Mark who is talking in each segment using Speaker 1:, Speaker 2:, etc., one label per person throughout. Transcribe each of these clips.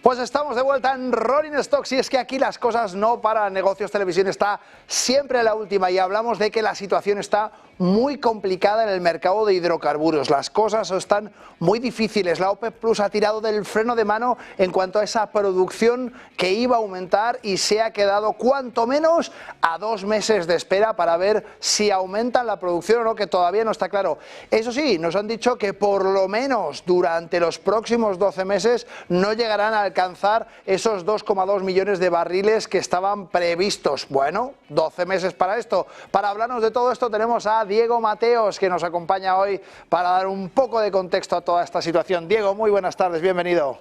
Speaker 1: Pues estamos de vuelta en Rolling Stocks y es que aquí las cosas no paran. Negocios Televisión está siempre en la última y hablamos de que la situación está muy complicada en el mercado de hidrocarburos. Las cosas están muy difíciles. La OPEP Plus ha tirado del freno de mano en cuanto a esa producción que iba a aumentar y se ha quedado cuanto menos a 2 meses de espera para ver si aumentan la producción o no, que todavía no está claro. Eso sí, nos han dicho que por lo menos durante los próximos 12 meses no llegarán a alcanzar esos 2,2 millones de barriles que estaban previstos. Bueno, 12 meses para esto. Para hablarnos de todo esto tenemos a Diego Mateos, que nos acompaña hoy para dar un poco de contexto a toda esta situación. Diego, muy buenas tardes, bienvenido.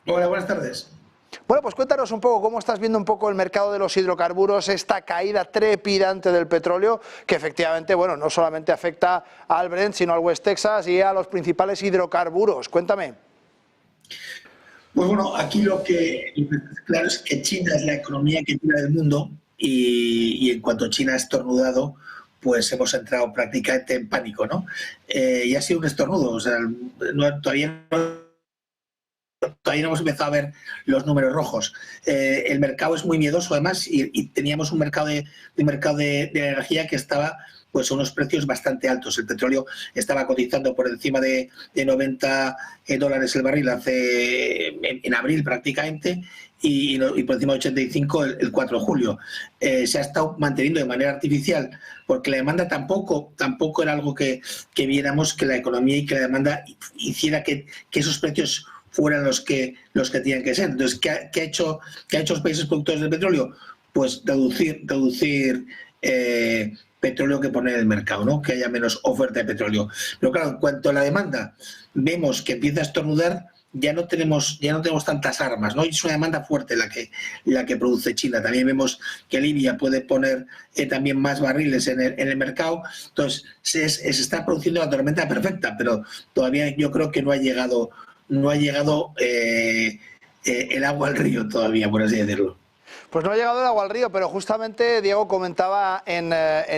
Speaker 2: Hola, buenas tardes.
Speaker 1: Bueno, pues cuéntanos un poco cómo estás viendo un poco el mercado de los hidrocarburos, esta caída trepidante del petróleo, que efectivamente, bueno, no solamente afecta al Brent, sino al West Texas y a los principales hidrocarburos. Cuéntame.
Speaker 2: Pues bueno, aquí lo que está claro es que China es la economía que tira del mundo y en cuanto China ha estornudado, pues hemos entrado prácticamente en pánico, ¿no? Y ha sido un estornudo, o sea, todavía no hemos empezado a ver los números rojos. El mercado es muy miedoso además y teníamos un mercado de energía que estaba pues a unos precios bastante altos. El petróleo estaba cotizando por encima de $90 el barril en abril prácticamente y por encima de 85 el 4 de julio. Se ha estado manteniendo de manera artificial porque la demanda tampoco era algo que viéramos que la economía y que la demanda hiciera que esos precios fueran los que tenían que ser. Entonces, ¿qué ha hecho los países productores de petróleo? Pues reducir petróleo que poner en el mercado, ¿no? Que haya menos oferta de petróleo. Pero claro, en cuanto a la demanda, vemos que empieza a estornudar, ya no tenemos tantas armas, ¿no? Y es una demanda fuerte la que produce China. También vemos que Libia puede poner también más barriles en el mercado. Entonces, se está produciendo la tormenta perfecta, pero todavía yo creo que no ha llegado el agua al río todavía, por así decirlo.
Speaker 1: Pues no ha llegado el agua al río, pero justamente Diego comentaba en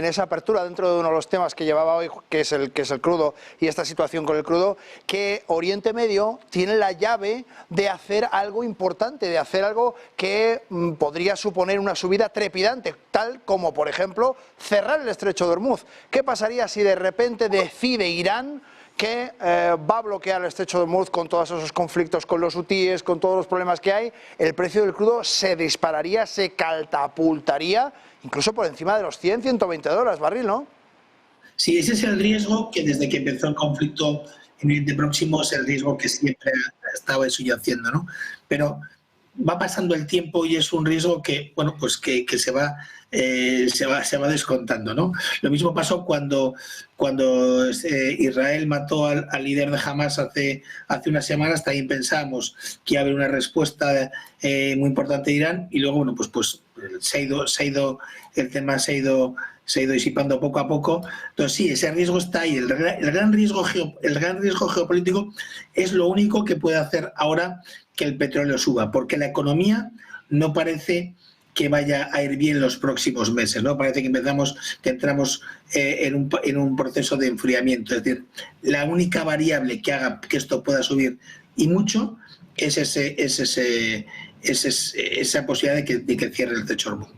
Speaker 1: esa apertura, dentro de uno de los temas que llevaba hoy, que es el crudo y esta situación con el crudo, que Oriente Medio tiene la llave de hacer algo importante, de hacer algo que podría suponer una subida trepidante, tal como, por ejemplo, cerrar el estrecho de Hormuz. ¿Qué pasaría si de repente decide Irán que va a bloquear el estrecho de Hormuz con todos esos conflictos con los hutíes, con todos los problemas que hay? El precio del crudo se dispararía, se catapultaría, incluso por encima de los $100-120 barril, ¿no?
Speaker 2: Sí, ese es el riesgo que desde que empezó el conflicto en Oriente Próximo es el riesgo que siempre ha estado subyaciendo, ¿no? Pero va pasando el tiempo y es un riesgo que, bueno, pues que se va descontando, ¿no? Lo mismo pasó cuando Israel mató al líder de Hamas hace unas semanas. También pensábamos que iba a haber una respuesta muy importante de Irán y luego, bueno, pues el tema se ha ido disipando poco a poco. Entonces sí, ese riesgo está ahí. El gran riesgo geopolítico es lo único que puede hacer ahora que el petróleo suba, porque la economía no parece que vaya a ir bien los próximos meses, ¿no? Parece que entramos en un proceso de enfriamiento. Es decir, la única variable que haga que esto pueda subir y mucho es esa posibilidad de que cierre el techo Hormuz.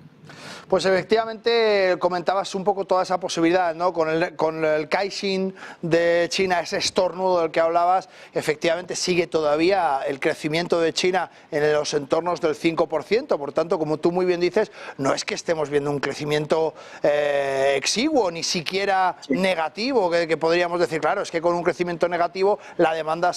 Speaker 1: Pues efectivamente comentabas un poco toda esa posibilidad, ¿no? Con el Caixin de China, ese estornudo del que hablabas, efectivamente sigue todavía el crecimiento de China en los entornos del 5%, por tanto, como tú muy bien dices, no es que estemos viendo un crecimiento exiguo, ni siquiera negativo, que podríamos decir, claro, es que con un crecimiento negativo la demanda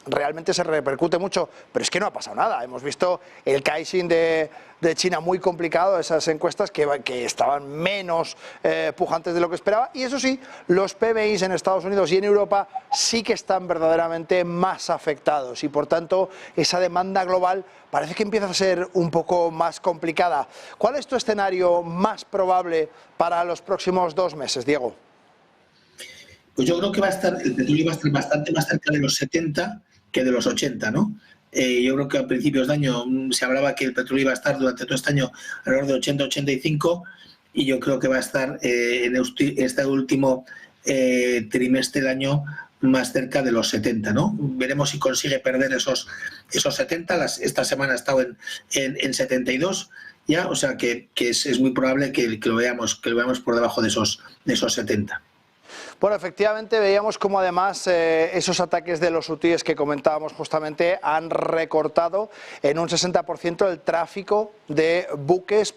Speaker 1: realmente se repercute mucho, pero es que no ha pasado nada. Hemos visto el Caixin de China muy complicado, esas encuestas que estaban menos pujantes de lo que esperaba, y eso sí, los PMIs en Estados Unidos y en Europa sí que están verdaderamente más afectados y por tanto esa demanda global parece que empieza a ser un poco más complicada. ¿Cuál es tu escenario más probable para los próximos 2 meses, Diego?
Speaker 2: Pues yo creo que el petróleo va a estar bastante más cerca de los 70 que de los 80, ¿no? Yo creo que a principios de año se hablaba que el petróleo iba a estar durante todo este año alrededor de 80-85 y yo creo que va a estar en este último trimestre del año más cerca de los 70, ¿no? Veremos si consigue perder esos 70. Esta semana ha estado en 72 ya, o sea que es muy probable que lo veamos por debajo de esos 70.
Speaker 1: Bueno, efectivamente veíamos como además esos ataques de los hutíes que comentábamos justamente han recortado en un 60% el tráfico de buques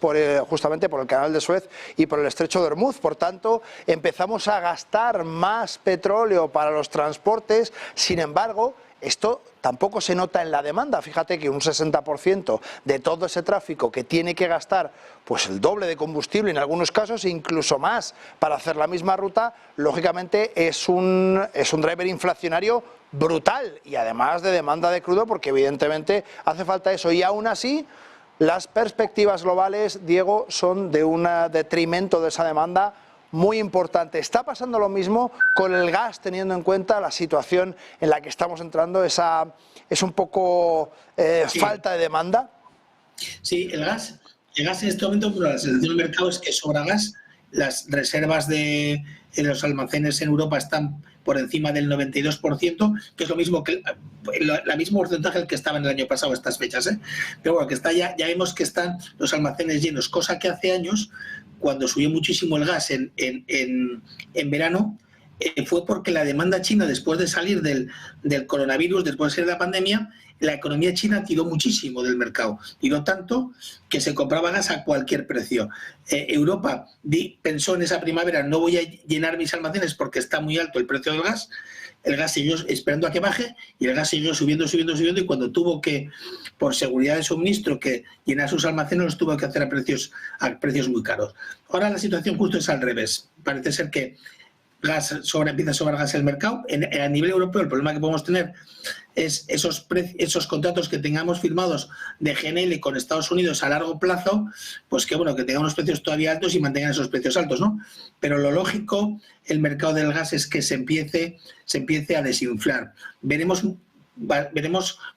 Speaker 1: justamente por el canal de Suez y por el estrecho de Hormuz. Por tanto, empezamos a gastar más petróleo para los transportes. Sin embargo, esto tampoco se nota en la demanda. Fíjate que un 60% de todo ese tráfico que tiene que gastar pues el doble de combustible en algunos casos, incluso más, para hacer la misma ruta, lógicamente es un driver inflacionario brutal y además de demanda de crudo, porque evidentemente hace falta eso. Y aún así, las perspectivas globales, Diego, son de un detrimento de esa demanda muy importante. ¿Está pasando lo mismo con el gas, teniendo en cuenta la situación en la que estamos entrando? ¿Es un poco
Speaker 2: Sí.
Speaker 1: falta de demanda?
Speaker 2: Sí, el gas en este momento, pero la sensación del mercado es que sobra gas. Las reservas en los almacenes en Europa están por encima del 92%, que es lo mismo que la mismo porcentaje el que estaba en el año pasado a estas fechas, ¿eh? Pero bueno, que está ya vemos que están los almacenes llenos, cosa que hace años, cuando subió muchísimo el gas en verano, fue porque la demanda china, después de salir del coronavirus, después de salir de la pandemia, la economía china tiró muchísimo del mercado, tiró tanto que se compraba gas a cualquier precio. Europa pensó en esa primavera, no voy a llenar mis almacenes porque está muy alto el precio del gas. El gas siguió esperando a que baje y el gas siguió subiendo, y cuando tuvo que, por seguridad de suministro, que llenar sus almacenes, los tuvo que hacer a precios muy caros. Ahora la situación justo es al revés. Parece ser que empieza a sobrar gas en el mercado. A nivel europeo, el problema que podemos tener es esos contratos que tengamos firmados de GNL con Estados Unidos a largo plazo, pues que tengan unos precios todavía altos y mantengan esos precios altos, ¿no? Pero lo lógico, el mercado del gas, es que se empiece a desinflar. Veremos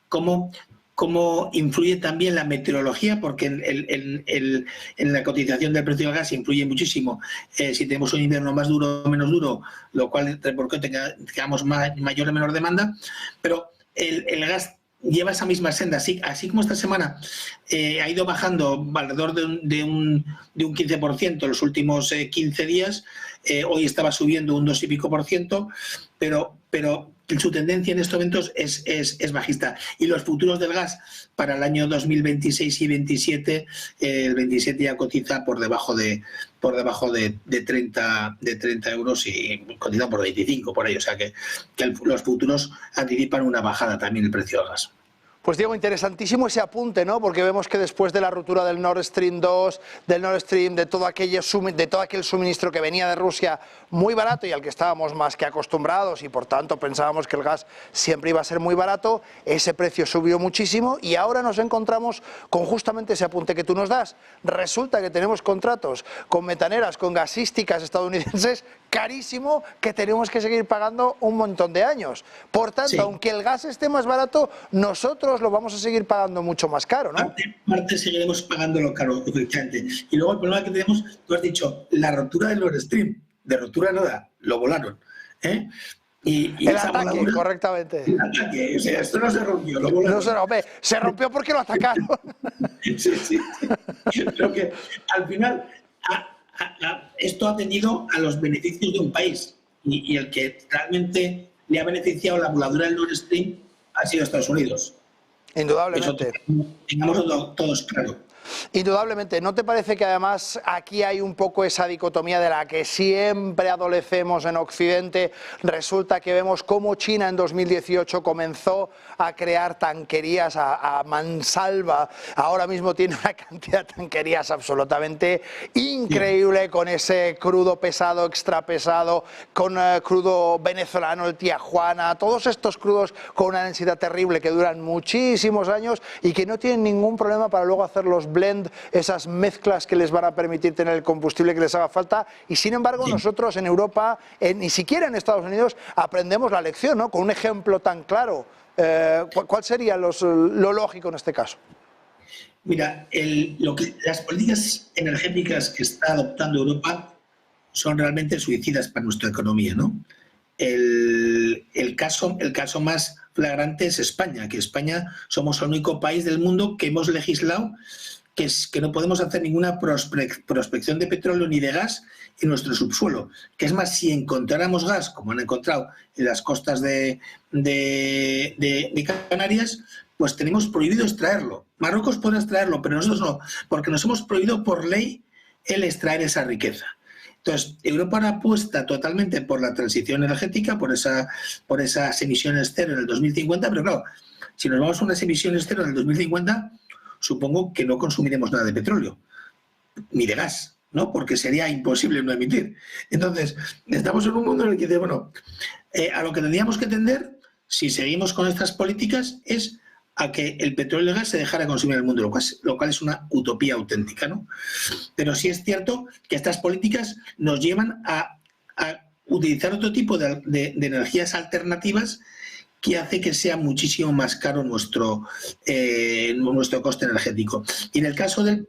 Speaker 2: cómo influye también la meteorología, porque en la cotización del precio del gas influye muchísimo si tenemos un invierno más duro o menos duro, lo cual porque tengamos mayor o menor demanda, pero el gas lleva esa misma senda, así como esta semana ha ido bajando alrededor de un 15% en los últimos 15 días, hoy estaba subiendo un 2 y pico por ciento, pero su tendencia en estos momentos es bajista. Y los futuros del gas para el año 2026 y 27, el 27 ya cotiza por debajo de 30 euros y cotiza por 25 por ahí. O sea que los futuros anticipan una bajada también el precio del gas.
Speaker 1: Pues Diego, interesantísimo ese apunte, ¿no? Porque vemos que después de la ruptura del Nord Stream 2, del Nord Stream, de todo aquel suministro que venía de Rusia muy barato y al que estábamos más que acostumbrados y por tanto pensábamos que el gas siempre iba a ser muy barato, ese precio subió muchísimo y ahora nos encontramos con justamente ese apunte que tú nos das. Resulta que tenemos contratos con metaneras, con gasísticas estadounidenses carísimo, que tenemos que seguir pagando un montón de años. Por tanto, sí, aunque el gas esté más barato, nosotros lo vamos a seguir pagando mucho más caro, ¿no?
Speaker 2: Parte seguiremos pagándolo caro, efectivamente. Y luego el problema que tenemos, tú has dicho, la rotura del Nord Stream. De rotura nada, lo volaron. Y
Speaker 1: el ataque, correctamente.
Speaker 2: El ataque, o sea, esto no se rompió, lo volaron.
Speaker 1: No se rompió, se rompió porque lo atacaron.
Speaker 2: Sí. Pero que al final esto ha tenido a los beneficios de un país y el que realmente le ha beneficiado la voladura del Nord Stream ha sido Estados Unidos.
Speaker 1: Indudablemente.
Speaker 2: Eso tengamos todos claro.
Speaker 1: Indudablemente. ¿No te parece que además aquí hay un poco esa dicotomía de la que siempre adolecemos en Occidente? Resulta que vemos cómo China en 2018 comenzó a crear tanquerías a mansalva. Ahora mismo tiene una cantidad de tanquerías absolutamente increíble, con ese crudo pesado, extra pesado, con crudo venezolano, el Tijuana, todos estos crudos con una densidad terrible que duran muchísimos años y que no tienen ningún problema para luego hacer los blend, esas mezclas que les van a permitir tener el combustible que les haga falta. Y sin embargo, nosotros en Europa, ni siquiera en Estados Unidos, aprendemos la lección, ¿no? Con un ejemplo tan claro. ¿Cuál sería lo lógico en este caso?
Speaker 2: Mira, las políticas energéticas que está adoptando Europa son realmente suicidas para nuestra economía, ¿no? el caso más flagrante es España, que España somos el único país del mundo que hemos legislado que no podemos hacer ninguna prospección de petróleo ni de gas en nuestro subsuelo. Que es más, si encontráramos gas, como han encontrado en las costas de Canarias, pues tenemos prohibido extraerlo. Marruecos puede extraerlo, pero nosotros no, porque nos hemos prohibido por ley el extraer esa riqueza. Entonces, Europa ahora apuesta totalmente por la transición energética, por esas emisiones cero en el 2050, pero claro, si nos vamos a unas emisiones cero en el 2050, supongo que no consumiremos nada de petróleo, ni de gas, ¿no? Porque sería imposible no emitir. Entonces, estamos en un mundo en el que dice, bueno, a lo que tendríamos que tender, si seguimos con estas políticas, es a que el petróleo y el gas se dejara consumir en el mundo, lo cual es una utopía auténtica, ¿no? Pero sí es cierto que estas políticas nos llevan a utilizar otro tipo de energías alternativas que hace que sea muchísimo más caro nuestro coste energético. Y en el caso del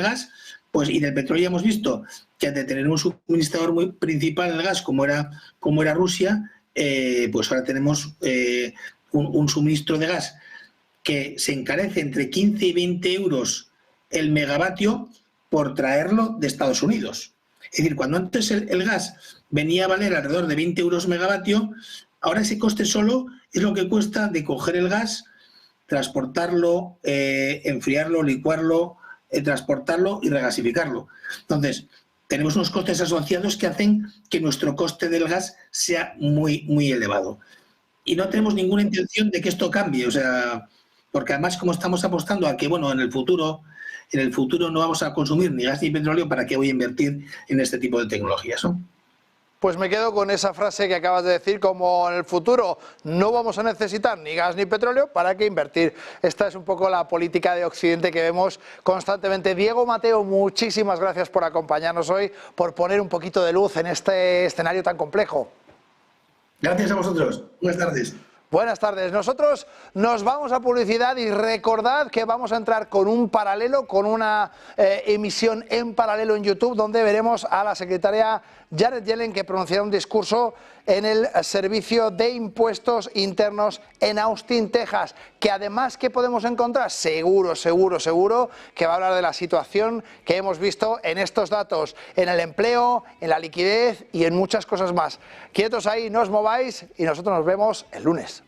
Speaker 2: gas, pues, y del petróleo, ya hemos visto que antes de tener un suministrador muy principal del gas como era Rusia, pues ahora tenemos un suministro de gas que se encarece entre 15 y 20 euros el megavatio por traerlo de Estados Unidos. Es decir, cuando antes el gas venía a valer alrededor de 20 euros megavatio, ahora ese coste solo es lo que cuesta de coger el gas, transportarlo, enfriarlo, licuarlo, transportarlo y regasificarlo. Entonces, tenemos unos costes asociados que hacen que nuestro coste del gas sea muy, muy elevado. Y no tenemos ninguna intención de que esto cambie, o sea, porque además, como estamos apostando a que, bueno, en el futuro no vamos a consumir ni gas ni petróleo, ¿para qué voy a invertir en este tipo de tecnologías, ¿no?
Speaker 1: Pues me quedo con esa frase que acabas de decir, como en el futuro no vamos a necesitar ni gas ni petróleo, ¿para qué invertir? Esta es un poco la política de Occidente que vemos constantemente. Diego Mateo, muchísimas gracias por acompañarnos hoy, por poner un poquito de luz en este escenario tan complejo.
Speaker 2: Gracias a vosotros. Buenas tardes.
Speaker 1: Buenas tardes. Nosotros nos vamos a publicidad y recordad que vamos a entrar con un paralelo, con una emisión en paralelo en YouTube, donde veremos a la secretaria Janet Yellen que pronunciará un discurso en el Servicio de Impuestos Internos en Austin, Texas, que además, ¿qué podemos encontrar? Seguro que va a hablar de la situación que hemos visto en estos datos, en el empleo, en la liquidez y en muchas cosas más. Quietos ahí, no os mováis y nosotros nos vemos el lunes.